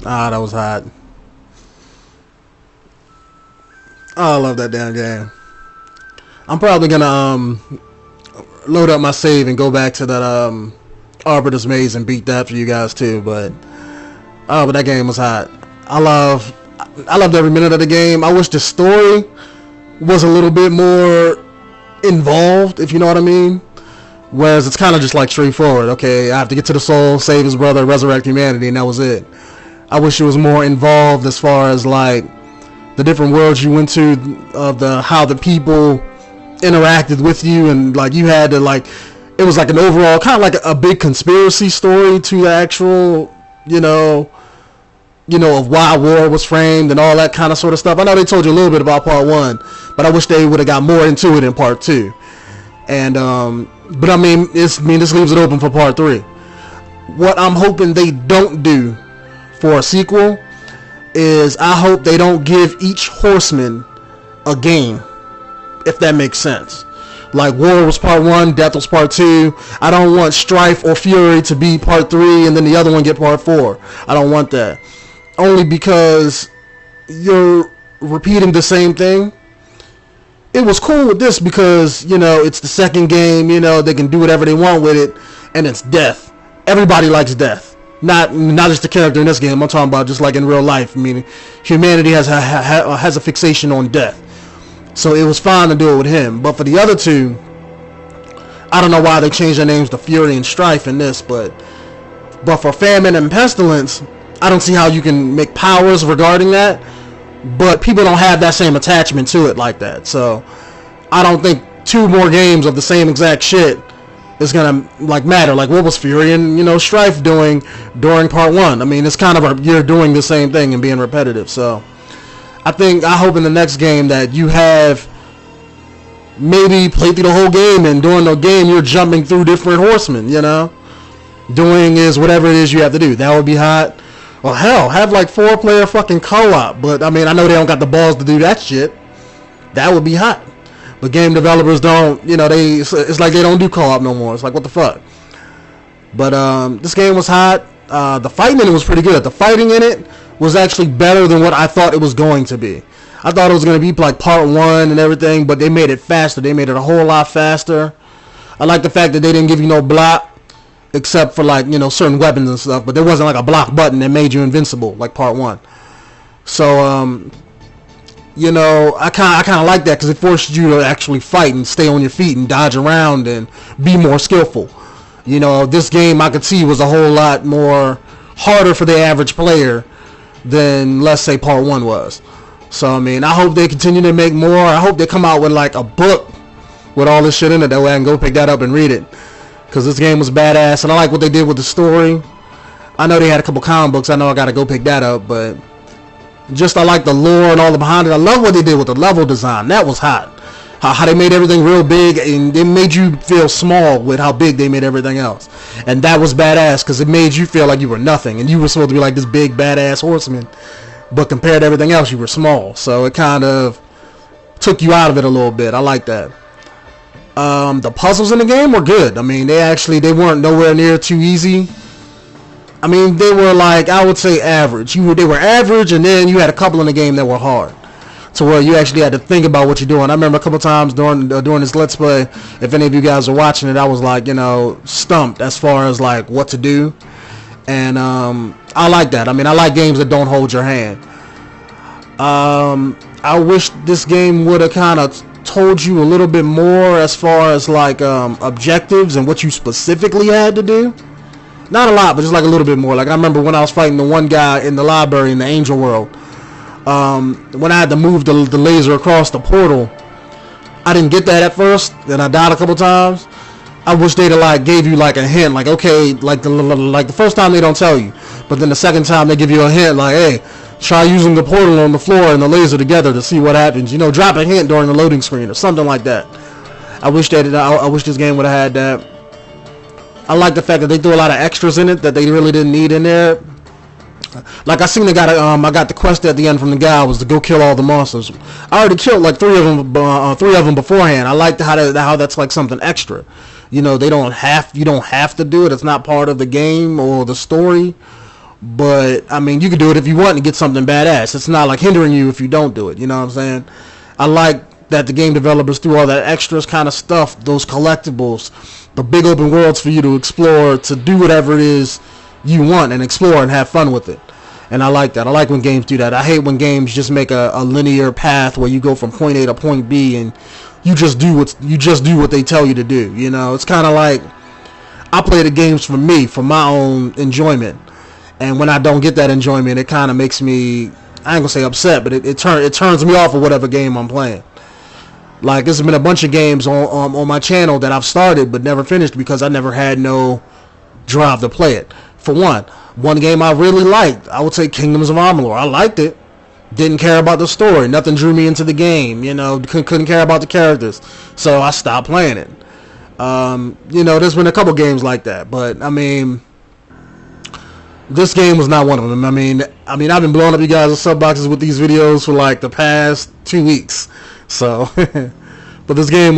Ah, that was hot. Oh, I love that damn game. I'm probably gonna load up my save and go back to that Arbiter's Maze and beat that for you guys too. But that game was hot. I loved every minute of the game. I wish the story was a little bit more involved, if you know what I mean. Whereas it's kind of just like straightforward. Okay, I have to get to the soul, save his brother, resurrect humanity, and that was it. I wish it was more involved as far as like the different worlds you went to, of how the people interacted with you, and like you had to like, it was like an overall kind of like a big conspiracy story to the actual, you know, of why war was framed and all that kind of sort of stuff. I know they told you a little bit about part 1, but I wish they would have got more into it in part 2. And but I mean, this leaves it open for part 3. What I'm hoping they don't do for a sequel is I hope they don't give each horseman a game, if that makes sense. Like War was part 1, Death was part 2. I don't want Strife or Fury to be part 3 and then the other one get part 4. I don't want that. Only because you're repeating the same thing. It was cool with this because, you know, it's the second game, you know, they can do whatever they want with it, and it's death. Everybody likes death. Not just the character in this game, I'm talking about just like in real life. I mean, humanity has a fixation on death. So it was fine to do it with him. But for the other two, I don't know why they changed their names to Fury and Strife in this, but for Famine and Pestilence, I don't see how you can make powers regarding that. But people don't have that same attachment to it like that. So I don't think 2 more games of the same exact shit is gonna like matter. Like what was Fury and, you know, Strife doing during part 1? I mean, it's kind of you're doing the same thing and being repetitive. So I hope in the next game that you have maybe played through the whole game, and during the game you're jumping through different horsemen, you know, doing is whatever it is you have to do. That would be hot. Well, hell, have like 4-player fucking co-op. But I mean, I know they don't got the balls to do that shit. That would be hot. But game developers don't, you know, it's like they don't do co-op no more. It's like, what the fuck? But this game was hot. The fighting in it was pretty good. The fighting in it was actually better than what I thought it was going to be. I thought it was going to be like part 1 and everything, but they made it faster. They made it a whole lot faster. I like the fact that they didn't give you no block, except for like, you know, certain weapons and stuff, but there wasn't like a block button that made you invincible like part 1. So you know, I kind of like that because it forced you to actually fight and stay on your feet and dodge around and be more skillful. You know, this game I could see was a whole lot more harder for the average player than, let's say, part 1 was. So I mean, I hope they continue to make more. I hope they come out with like a book with all this shit in it, that way I can go pick that up and read it. Because this game was badass, and I like what they did with the story. I know they had a couple comic books. I know I gotta go pick that up, but just I like the lore and all the behind it. I love what they did with the level design. That was hot. How they made everything real big, and it made you feel small with how big they made everything else. And that was badass, because it made you feel like you were nothing, and you were supposed to be like this big badass horseman. But compared to everything else, you were small. So it kind of took you out of it a little bit. I like that. The puzzles in the game were good. I mean, they weren't nowhere near too easy. I mean, they were like, I would say average. They were average, and then you had a couple in the game that were hard, to where you actually had to think about what you're doing. I remember a couple times during this Let's Play, if any of you guys are watching it, I was like, you know, stumped as far as like what to do. And I like that. I mean, I like games that don't hold your hand. I wish this game would have kind of told you a little bit more as far as like objectives and what you specifically had to do. Not a lot, but just like a little bit more. Like I remember when I was fighting the one guy in the library in the Angel World, when I had to move the laser across the portal, I didn't get that at first, and I died a couple times. I wish they'd have like gave you like a hint, like okay, like the first time they don't tell you, but then the second time they give you a hint, like hey, try using the portal on the floor and the laser together to see what happens. You know, drop a hint during the loading screen or something like that. I wish this game would have had that. I like the fact that they threw a lot of extras in it that they really didn't need in there. Like I seen I got the quest at the end from the guy was to go kill all the monsters. I already killed like three of them beforehand. I liked how that's like something extra. You know, you don't have to do it. It's not part of the game or the story. But I mean, you can do it if you want to get something badass. It's not like hindering you if you don't do it. You know what I'm saying? I like that the game developers threw all that extras kind of stuff, those collectibles, the big open worlds for you to explore, to do whatever it is you want and explore and have fun with it. And I like that. I like when games do that. I hate when games just make a linear path where you go from point A to point B and you just do what they tell you to do. You know, it's kind of like I play the games for me, for my own enjoyment. And when I don't get that enjoyment, it kind of makes me, I ain't gonna say upset, but it turns me off of whatever game I'm playing. Like, there's been a bunch of games on my channel that I've started but never finished because I never had no drive to play it. For one game I really liked, I would say Kingdoms of Amalur. I liked it. Didn't care about the story. Nothing drew me into the game. You know, couldn't care about the characters. So I stopped playing it. You know, there's been a couple games like that. But, I mean, this game was not one of them. I mean, I've been blowing up you guys' sub boxes with these videos for like the past 2 weeks. So, but this game was